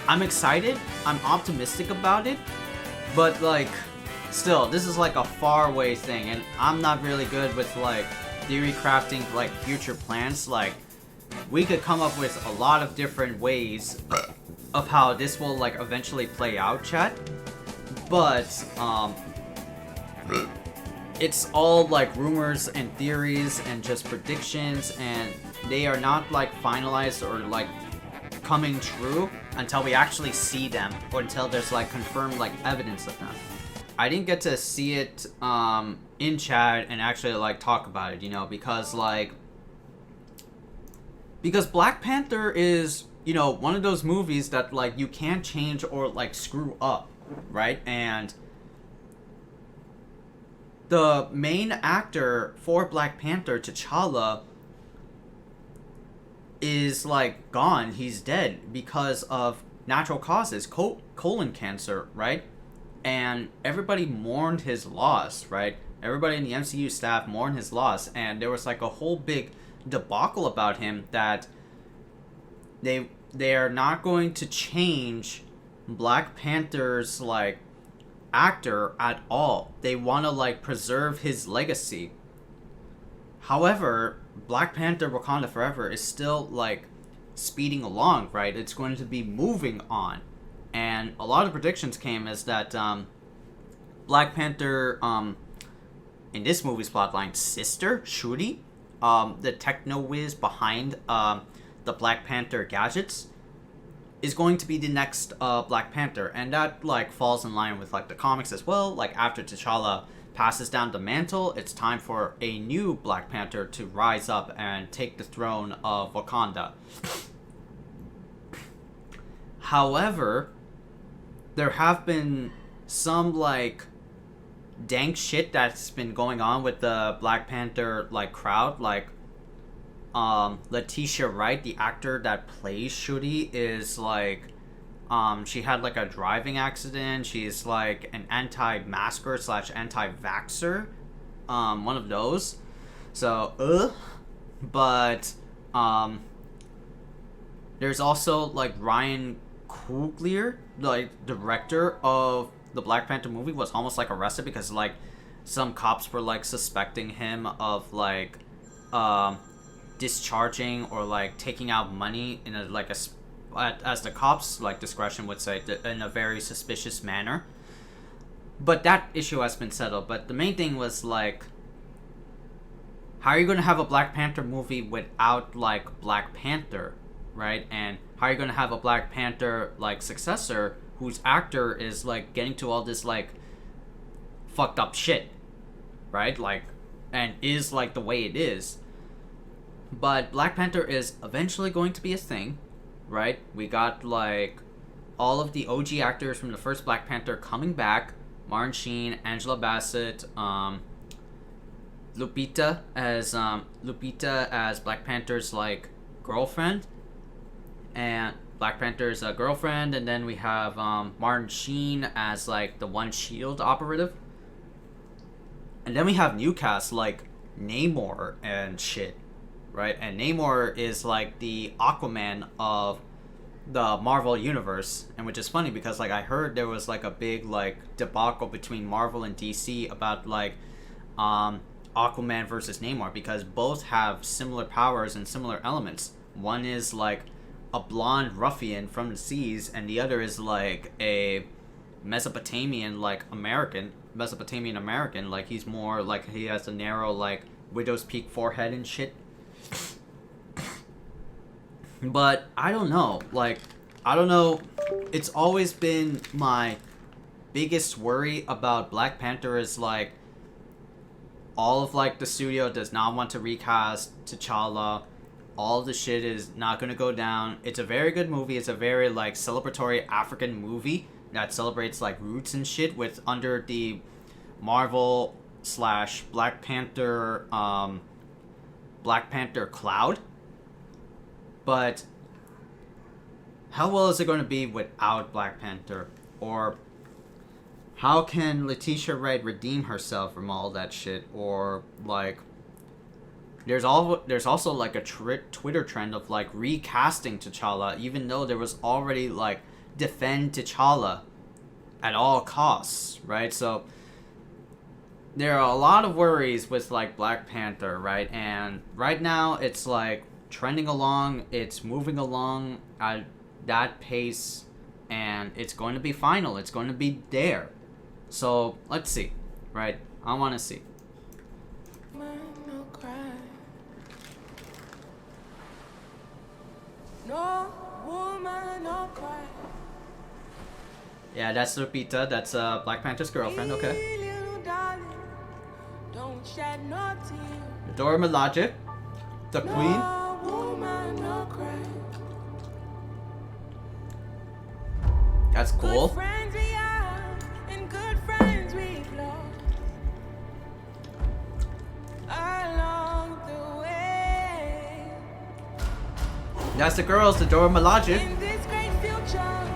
Speaker 1: I'm excited, I'm optimistic about it, but like still, this is like a far away thing, and I'm not really good with like theory crafting like future plans. Like we could come up with a lot of different ways of how this will like eventually play out, chat, but it's all like rumors and theories and just predictions, and they are not like finalized or like coming true until we actually see them, or until there's like confirmed like evidence of them. I didn't get to see it in chat and actually like talk about it, you know, because Black Panther is, you know, one of those movies that like you can't change or like screw up, right? And the main actor for Black Panther, T'Challa, is like gone. He's dead because of natural causes, colon cancer, right? And everybody mourned his loss, right? Everybody in the MCU staff mourned his loss, and there was like a whole big debacle about him that they are not going to change Black Panther's like actor at all. They want to like preserve his legacy. However, Black Panther Wakanda Forever is still like speeding along, right? It's going to be moving on. And a lot of predictions came as that Black Panther, in this movie's plotline, sister, Shuri, the techno whiz behind the Black Panther gadgets, is going to be the next Black Panther. And that like falls in line with like the comics as well. Like after T'Challa passes down the mantle, it's time for a new Black Panther to rise up and take the throne of Wakanda. However, there have been some like dank shit that's been going on with the Black Panther like crowd. Like Letitia Wright, the actor that plays Shuri, is like she had like a driving accident. She's like an anti-masker slash anti-vaxxer, one of those. So but there's also like Ryan Coogler, like director of the Black Panther movie, was almost like arrested because like some cops were like suspecting him of like discharging or like taking out money in a like as the cops like discretion would say, in a very suspicious manner. But that issue has been settled. But the main thing was like, how are you going to have a Black Panther movie without like Black Panther, right? And how are you going to have a Black Panther like successor whose actor is like getting to all this like fucked up shit, right? Like, and is like the way it is. But Black Panther is eventually going to be a thing, right? We got like all of the OG actors from the first Black Panther coming back. Martin Sheen, Angela Bassett, Lupita as Black Panther's like girlfriend, and Black Panther's girlfriend, and then we have Martin Sheen as like the One Shield operative, and then we have new cast like Namor and shit, right? And Namor is like the Aquaman of the Marvel universe, and which is funny because like I heard there was like a big like debacle between Marvel and DC about like Aquaman versus Namor, because both have similar powers and similar elements. One is like a blonde ruffian from the seas, and the other is like a Mesopotamian American, like he's more like, he has a narrow like widow's peak forehead and shit. But I don't know, it's always been my biggest worry about Black Panther is like all of like the studio does not want to recast T'Challa. All of the shit is not gonna go down. It's a very good movie. It's a very like celebratory African movie that celebrates like roots and shit with under the Marvel slash Black Panther cloud. But how well is it going to be without Black Panther? Or how can Letitia Wright redeem herself from all that shit? Or like, there's also like a Twitter trend of like recasting T'Challa, even though there was already like defend T'Challa at all costs, right? So there are a lot of worries with like Black Panther, right? And right now it's like trending along, it's moving along at that pace, and it's going to be final, it's going to be there. So let's see, right? I want to see.
Speaker 2: No woman, no cry.
Speaker 1: Yeah, that's Lupita. That's Black Panther's girlfriend. Okay.
Speaker 2: Don't shed no tears.
Speaker 1: Dora Milaje, the queen.
Speaker 2: No woman, no cry.
Speaker 1: That's cool.
Speaker 2: Good friends we are, and good friends we've lost along the way.
Speaker 1: That's the girls, the Dora Milaje.
Speaker 2: In this great future,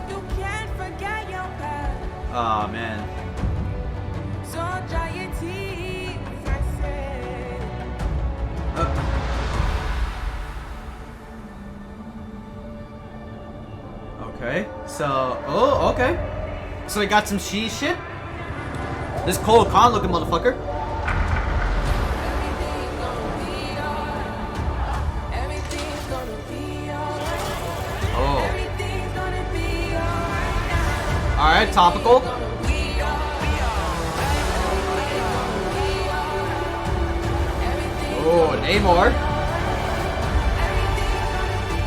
Speaker 2: you can't forget your past.
Speaker 1: Oh man.
Speaker 2: So dry your tears, I say.
Speaker 1: Okay. So, oh, okay. So we got some she shit. This Cole Khan looking motherfucker.
Speaker 2: Everything's gonna be alright. Everything's gonna be alright.
Speaker 1: Oh.
Speaker 2: Everything's gonna be alright now.
Speaker 1: All right, topical.
Speaker 2: Gonna be alright.
Speaker 1: Oh, Namor.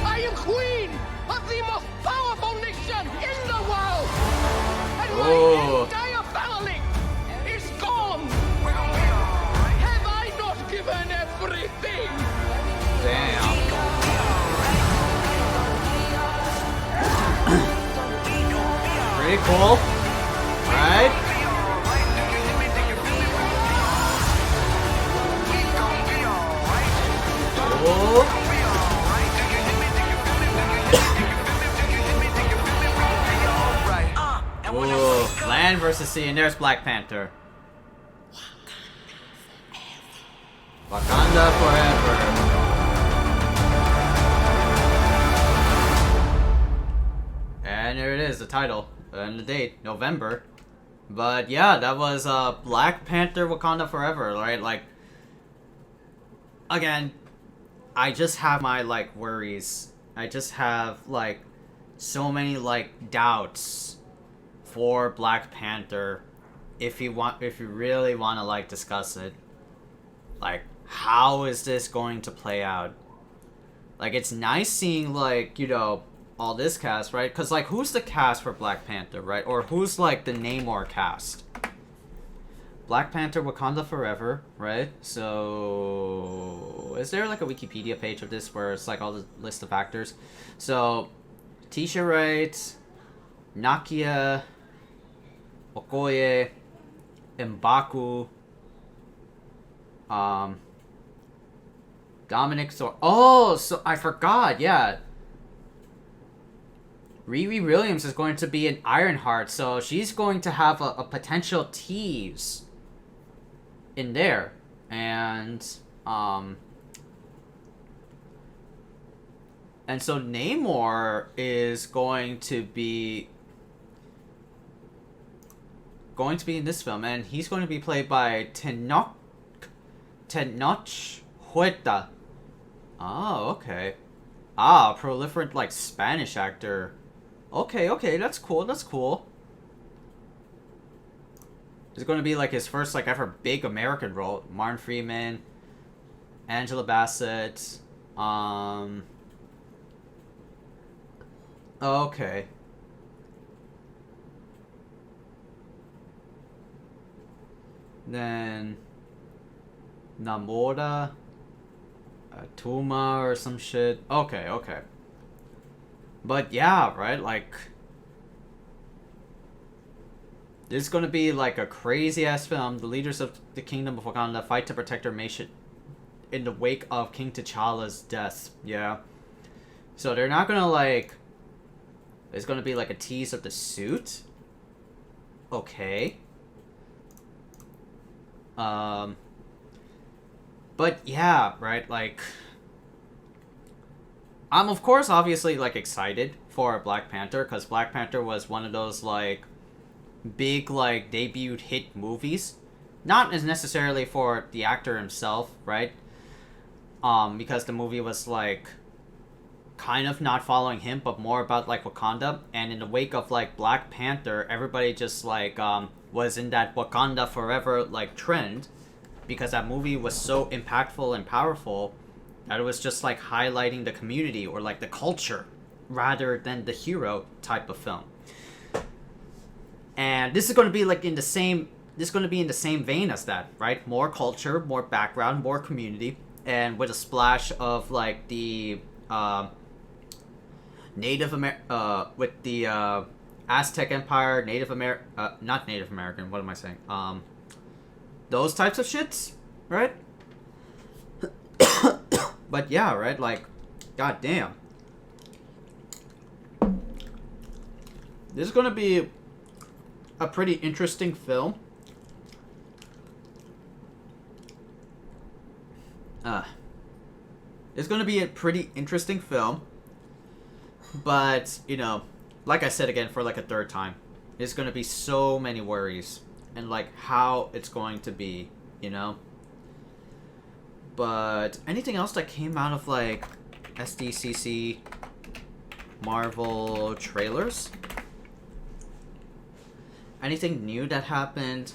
Speaker 3: I am queen of the most powerful nation in the world! And
Speaker 1: Oh.
Speaker 3: my entire family is gone! Have I not given everything?
Speaker 1: Damn. Pretty cool. Right? Oh. Ooh, land versus sea, and there's Black Panther. Wakanda Forever. And there it is, the title and the date, November. But yeah, that was Black Panther Wakanda Forever, right? Like, again, I just have my like worries. I just have like so many like doubts for Black Panther. If you really want to like discuss it, like, how is this going to play out? Like, it's nice seeing like, you know, all this cast, right? Because like, who's the cast for Black Panther, right? Or who's like the Namor cast? Black Panther Wakanda Forever, right? So is there like a Wikipedia page of this where it's like all the list of actors? So Tisha Wright, Nakia, Okoye, M'Baku, Dominic Sor. Oh, so I forgot. Yeah, Riri Williams is going to be in Ironheart, so she's going to have a potential tease in there, and so Namor is going to be in this film, and he's going to be played by Tenoch Huerta. Oh, okay. Ah, proliferant like Spanish actor. Okay, that's cool. That's cool. It's going to be like his first like ever big American role. Martin Freeman, Angela Bassett. Okay. Then Namora, Tuma or some shit. Okay. But yeah, right? Like, This is gonna be like a crazy ass film. The leaders of the Kingdom of Wakanda fight to protect their nation in the wake of King T'Challa's death. Yeah. So they're not gonna like... There's gonna be like a tease of the suit. Okay. But yeah, right, like... I'm of course obviously like excited for Black Panther, because Black Panther was one of those like big like debuted hit movies. Not as necessarily for the actor himself, right? Because the movie was like kind of not following him, but more about like Wakanda. And in the wake of like Black Panther, everybody just like was in that Wakanda Forever like trend, because that movie was so impactful and powerful that it was just like highlighting the community or like the culture rather than the hero type of film. And this is going to be like in the same vein as that, right? More culture, more background, more community, and with a splash of like the with the Aztec Empire, not Native American, what am I saying? Those types of shits, right? But yeah, right? Like, goddamn. This is gonna be a pretty interesting film. It's gonna be a pretty interesting film. But, you know, like I said again for like a third time, there's gonna be so many worries. And like how it's going to be, you know? But anything else that came out of like SDCC Marvel trailers? Anything new that happened?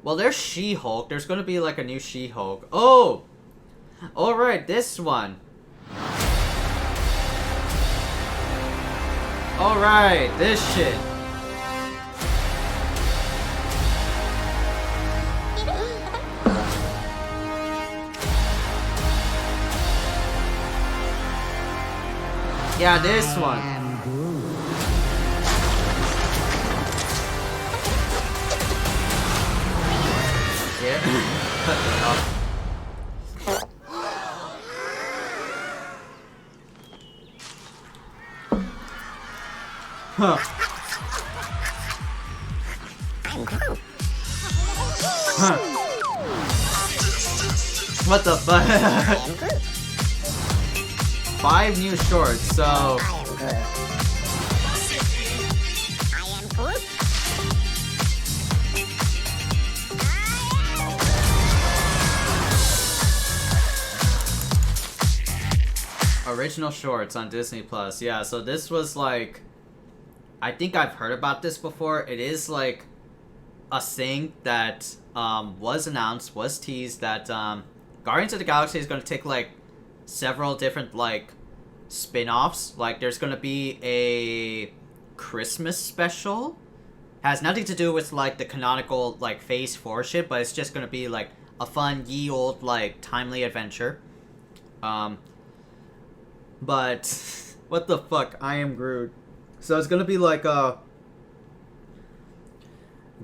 Speaker 1: Well, there's She-Hulk. There's gonna be like a new She-Hulk. Oh! Alright, this one. Alright, this shit. Yeah, this one. Yeah. Cut that off. Huh. Huh. What the fuck? 5 new shorts, so... Original shorts on Disney Plus. Yeah, so this was like... I think I've heard about this before. It is like a thing that was announced, was teased, that Guardians of the Galaxy is going to take like several different like spin-offs. Like there's going to be a Christmas special. Has nothing to do with like the canonical like Phase 4 shit, but it's just going to be like a fun ye old like timely adventure. But what the fuck? I am Groot. So it's gonna be like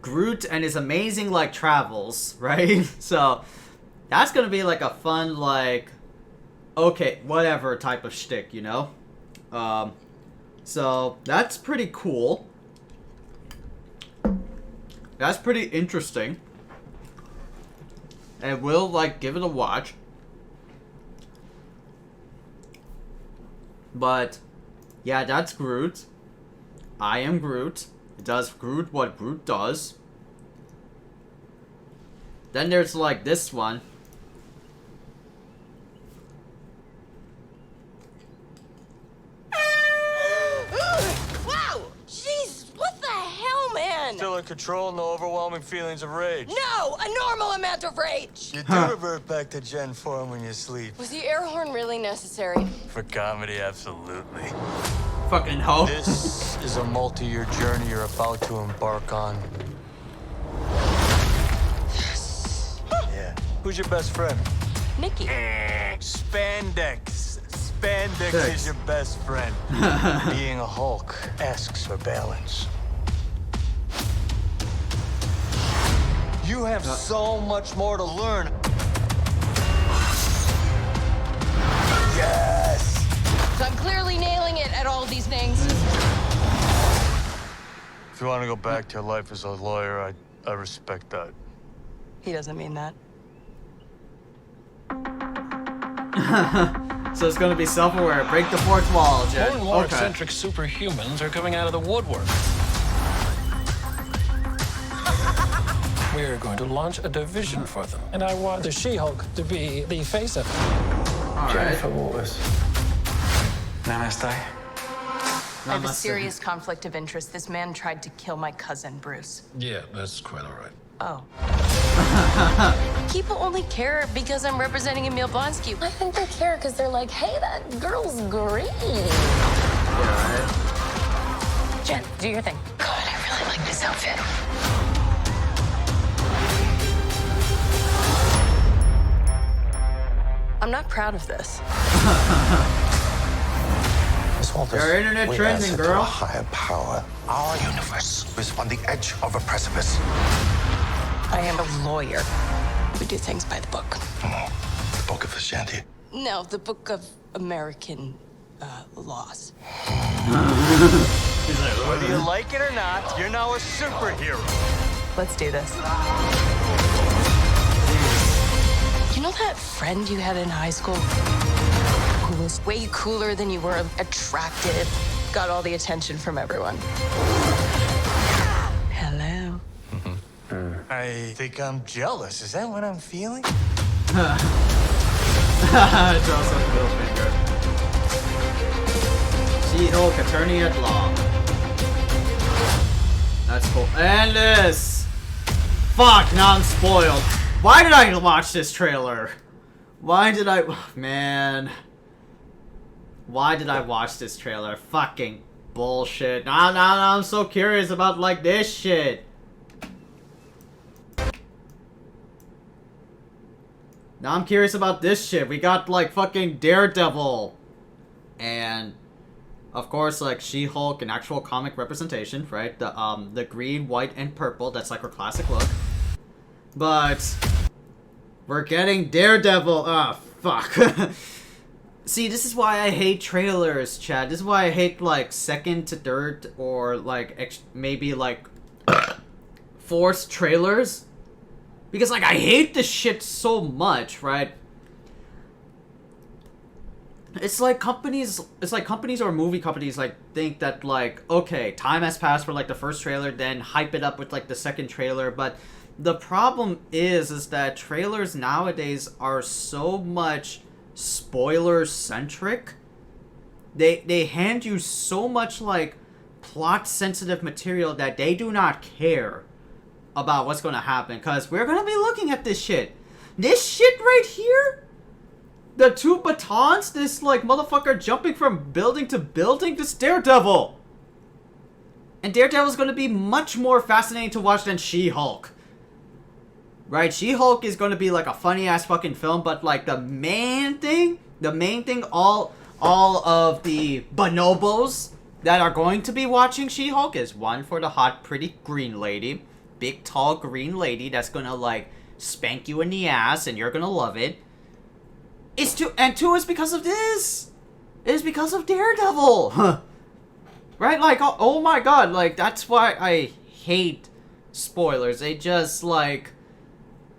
Speaker 1: Groot and his amazing like travels, right? So that's gonna be like a fun like okay, whatever type of shtick, you know? So that's pretty cool. That's pretty interesting. And we'll like give it a watch. But yeah, that's Groot. I am Groot. It does Groot what Groot does. Then there's like this one.
Speaker 4: Wow! Jeez, what the hell, man?
Speaker 5: Still in control, no overwhelming feelings of rage.
Speaker 4: No, a normal amount of rage.
Speaker 5: You do revert back to Gen form when you sleep.
Speaker 4: Was the air horn really necessary?
Speaker 5: For comedy, absolutely.
Speaker 1: Fucking hoe.
Speaker 5: This is a multi-year journey you're about to embark on.
Speaker 4: Yes.
Speaker 5: Yeah. Who's your best friend?
Speaker 4: Nikki.
Speaker 5: Spandex. Spandex
Speaker 1: Thanks.
Speaker 5: is your best friend. Being a Hulk asks for balance. You have so much more to learn. Yes!
Speaker 4: So I'm clearly nailing it at all these things.
Speaker 5: If you want to go back to your life as a lawyer, I respect that.
Speaker 4: He doesn't mean that.
Speaker 1: So it's gonna be self-aware. Break the fourth wall, Jen.
Speaker 6: More and more
Speaker 1: Okay.
Speaker 6: eccentric superhumans are coming out of the woodwork. We're going to launch a division for them, and I want the She-Hulk to be the face of it.
Speaker 1: All right.
Speaker 6: Waters. Namaste.
Speaker 4: I have a serious conflict of interest. This man tried to kill my cousin, Bruce.
Speaker 6: Yeah, that's quite all right.
Speaker 4: Oh. People only care because I'm representing Emil Blonsky. I think they care because they're like, hey, that girl's green. Jen, do your thing. God, I really like this outfit. I'm not proud of this.
Speaker 7: Miss Walters,
Speaker 1: Your internet
Speaker 7: we
Speaker 1: trending,
Speaker 7: answer to
Speaker 1: girl.
Speaker 7: a higher power. Our universe is on the edge of a precipice.
Speaker 4: I am a lawyer. We do things by the book.
Speaker 7: The Book of Ashanti.
Speaker 4: No, the book of American laws.
Speaker 5: Whether you like it or not, you're now a superhero.
Speaker 4: Let's do this. You know that friend you had in high school who was way cooler than you were, attractive, got all the attention from everyone? Hello.
Speaker 5: I think I'm jealous. Is that what I'm feeling?
Speaker 1: Draws up the middle finger. She-Hulk, attorney at law. That's cool. And this. Fuck, now I'm spoiled. Why did I watch this trailer? Why did I... Man. Why did I watch this trailer? Fucking bullshit. Now I'm so curious about, like, this shit. Now I'm curious about this shit. We got, like, fucking Daredevil. And, of course, like, She-Hulk, an actual comic representation, right? The green, white, and purple. That's, like, her classic look. But we're getting Daredevil. Ah, fuck. See, this is why I hate trailers, Chad. This is why I hate, like, second to third or, like, maybe, like, forced trailers. Because, like, I hate this shit so much, right? It's like companies or movie companies, like, think that, like, okay, time has passed for, like, the first trailer, then hype it up with, like, the second trailer, but the problem is that trailers nowadays are so much spoiler-centric. They hand you so much, like, plot-sensitive material that they do not care about what's going to happen, because we're going to be looking at this shit. This shit right here? The two batons? This, like, motherfucker jumping from building to building? This Daredevil! And Daredevil's going to be much more fascinating to watch than She-Hulk. Right? She-Hulk is going to be, like, a funny-ass fucking film, but, like, the main thing, all of the bonobos that are going to be watching She-Hulk is one for the hot, pretty green lady. Big, tall, green lady that's gonna, like, spank you in the ass and you're gonna love it. Two is because of this. It is because of Daredevil. Right? Like, oh my god, like, that's why I hate spoilers. They just, like,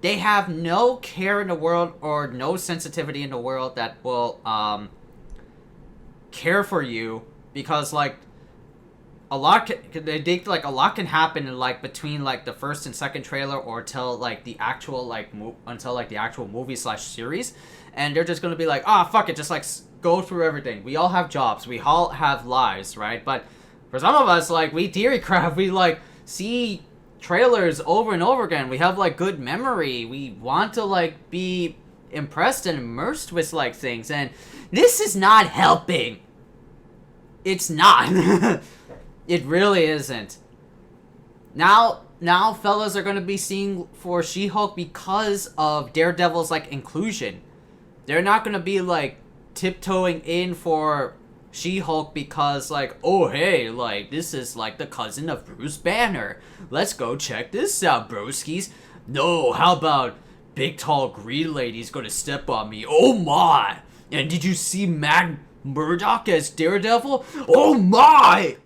Speaker 1: they have no care in the world or no sensitivity in the world that will, care for you, because, like, a lot can happen in, like, between, like, the first and second trailer or till, like, the actual, like, the actual movie / series, and they're just gonna be like, ah, fuck it, just, like, go through everything. We all have jobs, we all have lives, right? But for some of us, like, we theory craft, we, like, see trailers over and over again. We have, like, good memory. We want to, like, be impressed and immersed with, like, things, and this is not helping. It's not. It really isn't. Now fellas are going to be seeing for She-Hulk because of Daredevil's, like, inclusion. They're not going to be, like, tiptoeing in for She-Hulk because, like, oh, hey, like, this is, like, the cousin of Bruce Banner. Let's go check this out, broskies. No, how about big tall green lady's gonna step on me? Oh my! And did you see Mad Murdock as Daredevil? Oh my!